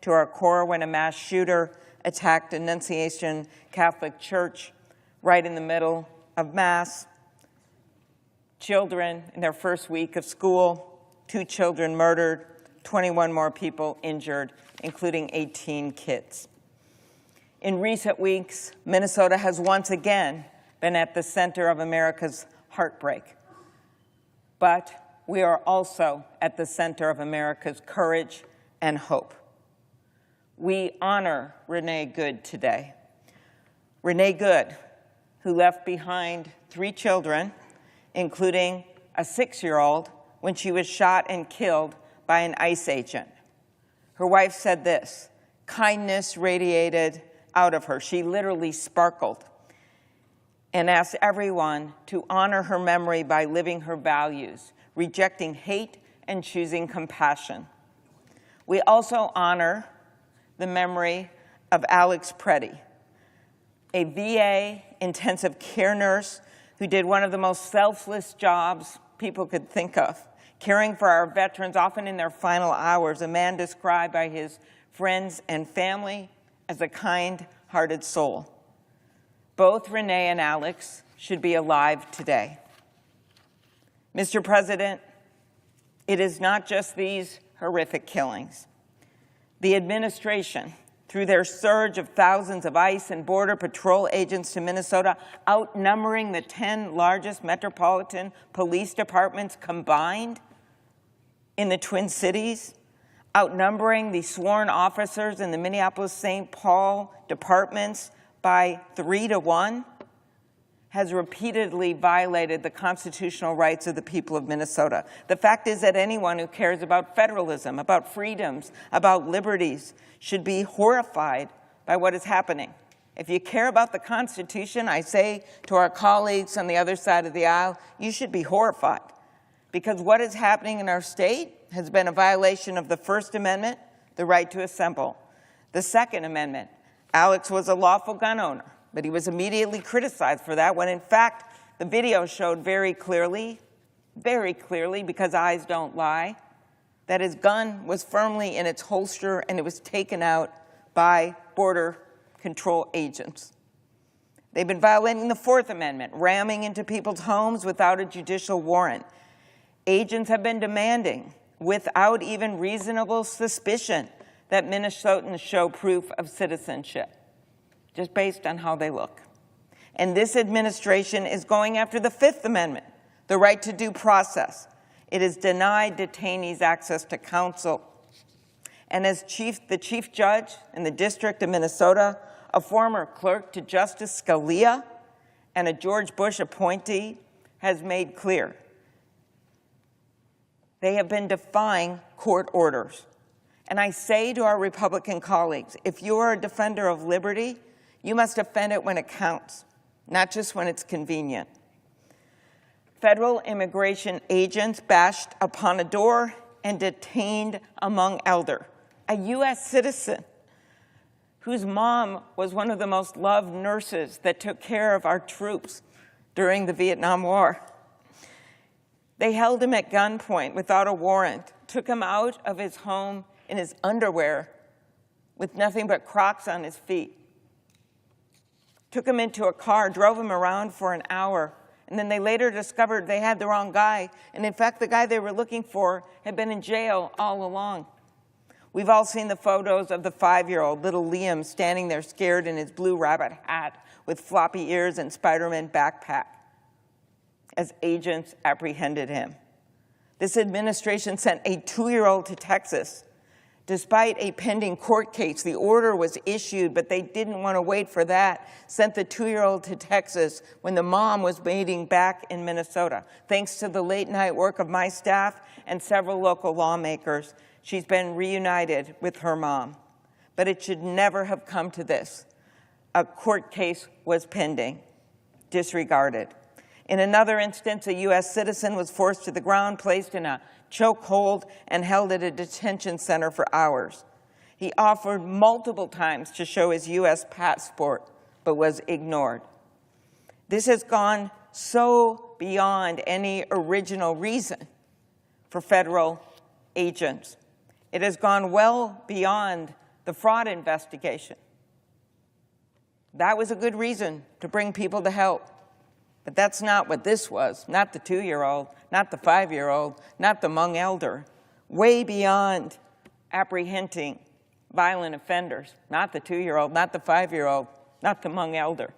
to our core when a mass shooter attacked Annunciation Catholic Church right in the middle of Mass. Children in their first week of school, 2 children murdered, 21 more people injured, including 18 kids. In recent weeks, Minnesota has once again been at the center of America's heartbreak. But we are also at the center of America's courage and hope. We honor Renee Good today. Renee Good, who left behind 3 children, including a 6-year-old, when she was shot and killed by an ICE agent. Her wife said this: kindness radiated out of her. She literally sparkled, and asked everyone to honor her memory by living her values, rejecting hate and choosing compassion. We also honor the memory of Alex Pretti, a VA intensive care nurse who did one of the most selfless jobs people could think of, caring for our veterans, often in their final hours, a man described by his friends and family as a kind-hearted soul. Both Renee and Alex should be alive today. Mr. President, it is not just these horrific killings. The administration, through their surge of thousands of ICE and Border Patrol agents to Minnesota, outnumbering the 10 largest metropolitan police departments combined in the Twin Cities, outnumbering the sworn officers in the Minneapolis-St. Paul departments by 3 to 1, has repeatedly violated the constitutional rights of the people of Minnesota. The fact is that anyone who cares about federalism, about freedoms, about liberties, should be horrified by what is happening. If you care about the Constitution, I say to our colleagues on the other side of the aisle, you should be horrified, because what is happening in our state has been a violation of the First Amendment, the right to assemble. The Second Amendment, Alex was a lawful gun owner, but he was immediately criticized for that, when in fact the video showed very clearly, because eyes don't lie, that his gun was firmly in its holster and it was taken out by Border Control agents. They've been violating the Fourth Amendment, ramming into people's homes without a judicial warrant. Agents have been demanding, without even reasonable suspicion, that Minnesotans show proof of citizenship, just based on how they look. And this administration is going after the Fifth Amendment, the right to due process. It has denied detainees access to counsel. And as the chief judge in the District of Minnesota, a former clerk to Justice Scalia, and a George Bush appointee has made clear, they have been defying court orders. And I say to our Republican colleagues, if you are a defender of liberty, you must defend it when it counts, not just when it's convenient. Federal immigration agents bashed upon a door and detained a Hmong elder, a U.S. citizen whose mom was one of the most loved nurses that took care of our troops during the Vietnam War. They held him at gunpoint without a warrant, took him out of his home in his underwear with nothing but Crocs on his feet, took him into a car, drove him around for an hour, and then they later discovered they had the wrong guy, and in fact the guy they were looking for had been in jail all along. We've all seen the photos of the 5-year-old, little Liam, standing there scared in his blue rabbit hat with floppy ears and Spider-Man backpack as agents apprehended him. This administration sent a 2-year-old to Texas. Despite a pending court case, the order was issued, but they didn't want to wait for that, sent the 2-year-old to Texas when the mom was waiting back in Minnesota. Thanks to the late-night work of my staff and several local lawmakers, she's been reunited with her mom. But it should never have come to this. A court case was pending, disregarded. In another instance, a U.S. citizen was forced to the ground, placed in a chokehold, and held at a detention center for hours. He offered multiple times to show his U.S. passport, but was ignored. This has gone so beyond any original reason for federal agents. It has gone well beyond the fraud investigation. That was a good reason to bring people to help. But that's not what this was, not the 2-year-old, not the 5-year-old, not the Hmong elder. Way beyond apprehending violent offenders, not the 2-year-old, not the 5-year-old, not the Hmong elder.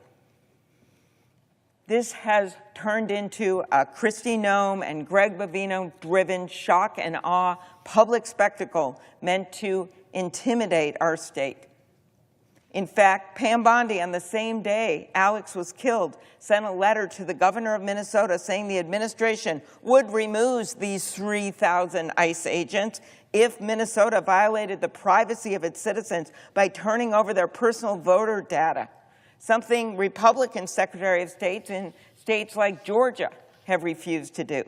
This has turned into a Kristi Noem and Greg Bavino-driven shock and awe public spectacle meant to intimidate our state. In fact, Pam Bondi, on the same day Alex was killed, sent a letter to the governor of Minnesota saying the administration would remove these 3,000 ICE agents if Minnesota violated the privacy of its citizens by turning over their personal voter data, something Republican Secretary of States in states like Georgia have refused to do.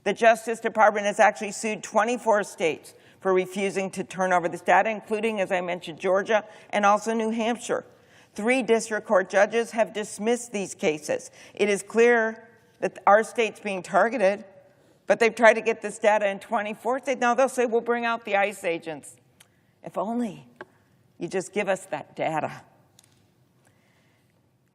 The Justice Department has actually sued 24 states for refusing to turn over this data, including, as I mentioned, Georgia and also New Hampshire. 3 district court judges have dismissed these cases. It is clear that our state's being targeted, but they've tried to get this data in 24 states. Now they'll say, we'll bring out the ICE agents. If only you just give us that data.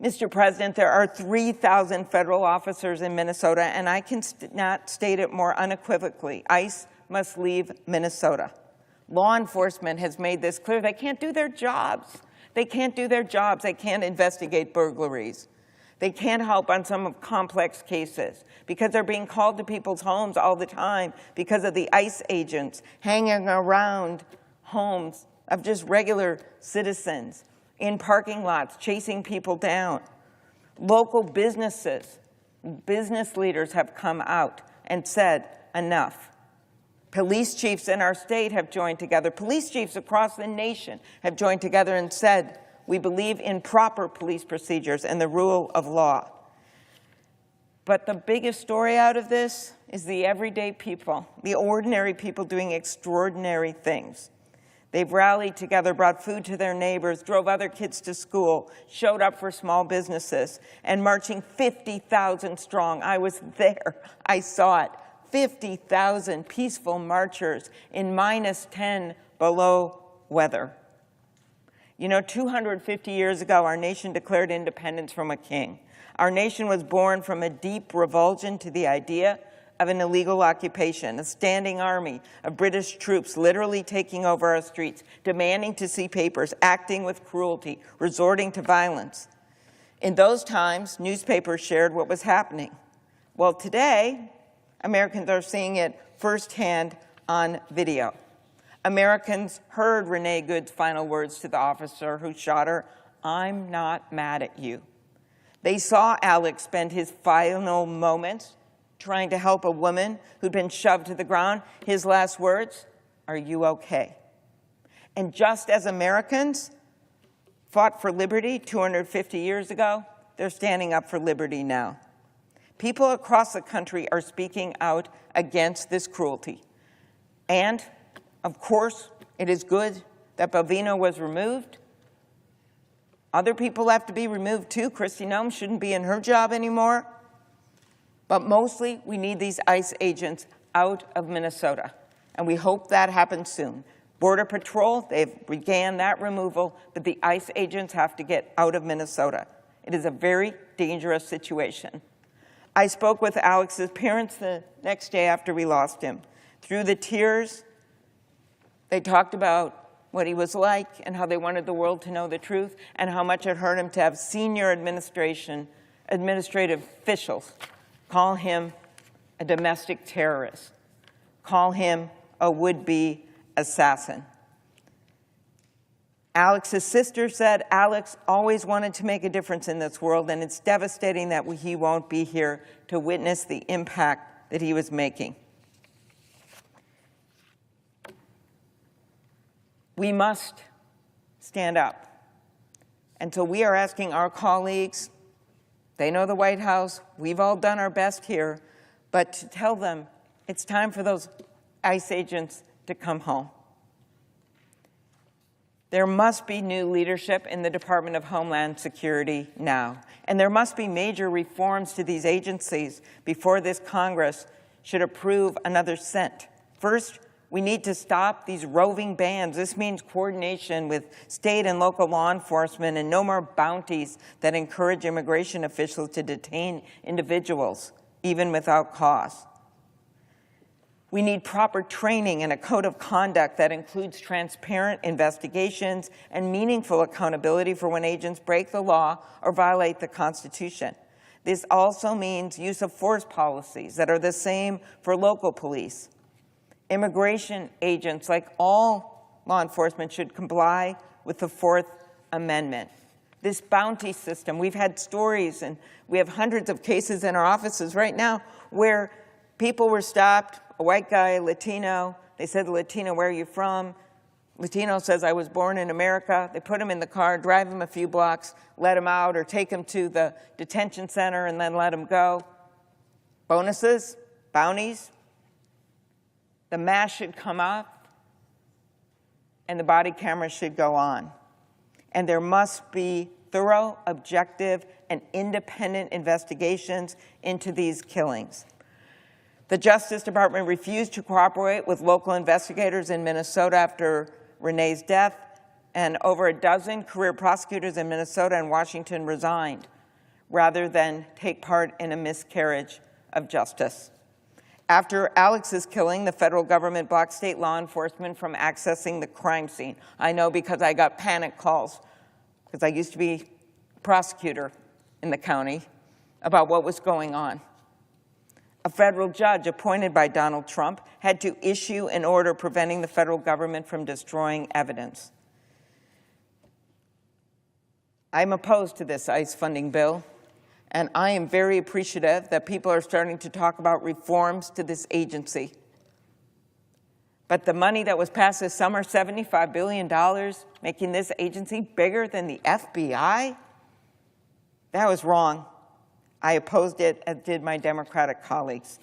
Mr. President, there are 3,000 federal officers in Minnesota, and I can not state it more unequivocally. ICE must leave Minnesota. Law enforcement has made this clear. They can't do their jobs. They can't do their jobs. They can't investigate burglaries. They can't help on some complex cases because they're being called to people's homes all the time because of the ICE agents hanging around homes of just regular citizens, in parking lots, chasing people down. Local businesses, business leaders have come out and said, enough. Police chiefs in our state have joined together. Police chiefs across the nation have joined together and said, we believe in proper police procedures and the rule of law. But the biggest story out of this is the everyday people, the ordinary people doing extraordinary things. They've rallied together, brought food to their neighbors, drove other kids to school, showed up for small businesses, and marching 50,000 strong. I was there. I saw it. 50,000 peaceful marchers in -10 below weather. You know, 250 years ago, our nation declared independence from a king. Our nation was born from a deep revulsion to the idea of an illegal occupation, a standing army of British troops literally taking over our streets, demanding to see papers, acting with cruelty, resorting to violence. In those times, newspapers shared what was happening. Well, today, Americans are seeing it firsthand on video. Americans heard Renee Good's final words to the officer who shot her, "I'm not mad at you." They saw Alex spend his final moments trying to help a woman who'd been shoved to the ground. His last words, "Are you okay?" And just as Americans fought for liberty 250 years ago, they're standing up for liberty now. People across the country are speaking out against this cruelty. And, of course, it is good that Bavino was removed. Other people have to be removed too. Kristi Noem shouldn't be in her job anymore. But mostly, we need these ICE agents out of Minnesota. And we hope that happens soon. Border Patrol, they've began that removal, but the ICE agents have to get out of Minnesota. It is a very dangerous situation. I spoke with Alex's parents the next day after we lost him. Through the tears, they talked about what he was like and how they wanted the world to know the truth and how much it hurt him to have senior administrative officials call him a domestic terrorist, call him a would-be assassin. Alex's sister said Alex always wanted to make a difference in this world, and it's devastating that he won't be here to witness the impact that he was making. We must stand up. And so we are asking our colleagues, they know the White House, we've all done our best here, but to tell them it's time for those ICE agents to come home. There must be new leadership in the Department of Homeland Security now, and there must be major reforms to these agencies before this Congress should approve another cent. First, We need to stop these roving bands. This means coordination with state and local law enforcement and no more bounties that encourage immigration officials to detain individuals, even without cause. We need proper training and a code of conduct that includes transparent investigations and meaningful accountability for when agents break the law or violate the Constitution. This also means use of force policies that are the same for local police. Immigration agents, like all law enforcement, should comply with the Fourth Amendment. This bounty system, we've had stories, and we have hundreds of cases in our offices right now where people were stopped, a white guy, Latino. They said to Latino, "Where are you from?" Latino says, "I was born in America." They put him in the car, drive him a few blocks, let him out, or take him to the detention center and then let him go. Bonuses, bounties. The mask should come up, and the body camera should go on. And there must be thorough, objective, and independent investigations into these killings. The Justice Department refused to cooperate with local investigators in Minnesota after Renee's death, and over a dozen career prosecutors in Minnesota and Washington resigned rather than take part in a miscarriage of justice. After Alex's killing, the federal government blocked state law enforcement from accessing the crime scene. I know because I got panic calls, because I used to be a prosecutor in the county, about what was going on. A federal judge appointed by Donald Trump had to issue an order preventing the federal government from destroying evidence. I'm opposed to this ICE funding bill, and I am very appreciative that people are starting to talk about reforms to this agency. But the money that was passed this summer, $75 billion, making this agency bigger than the FBI, that was wrong. I opposed it, as did my Democratic colleagues.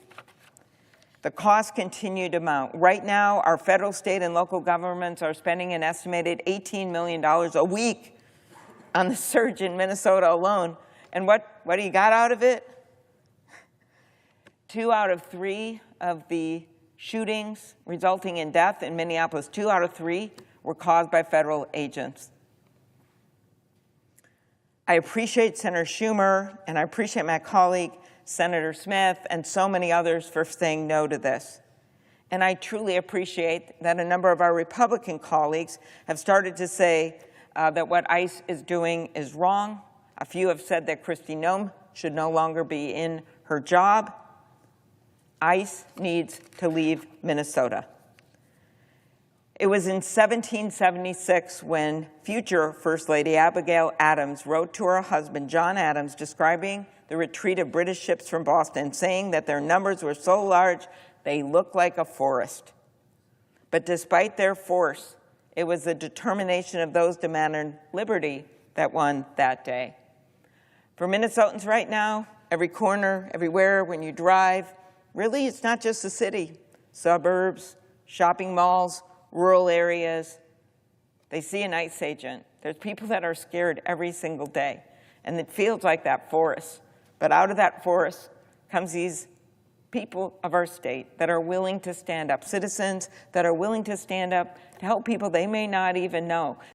The costs continue to mount. Right now, our federal, state, and local governments are spending an estimated $18 million a week on the surge in Minnesota alone. And what do you got out of it? 2 out of 3 of the shootings resulting in death in Minneapolis, 2 out of 3 were caused by federal agents. I appreciate Senator Schumer, and I appreciate my colleague, Senator Smith, and so many others for saying no to this. And I truly appreciate that a number of our Republican colleagues have started to say that what ICE is doing is wrong. A few have said that Kristi Noem should no longer be in her job. ICE needs to leave Minnesota. It was in 1776 when future First Lady Abigail Adams wrote to her husband, John Adams, describing the retreat of British ships from Boston, saying that their numbers were so large they looked like a forest. But despite their force, it was the determination of those demanding liberty that won that day. For Minnesotans right now, every corner, everywhere, when you drive, really it's not just the city, suburbs, shopping malls, rural areas, they see an ICE agent. There's people that are scared every single day, and it feels like that forest. But out of that forest comes these people of our state that are willing to stand up, citizens that are willing to stand up to help people they may not even know.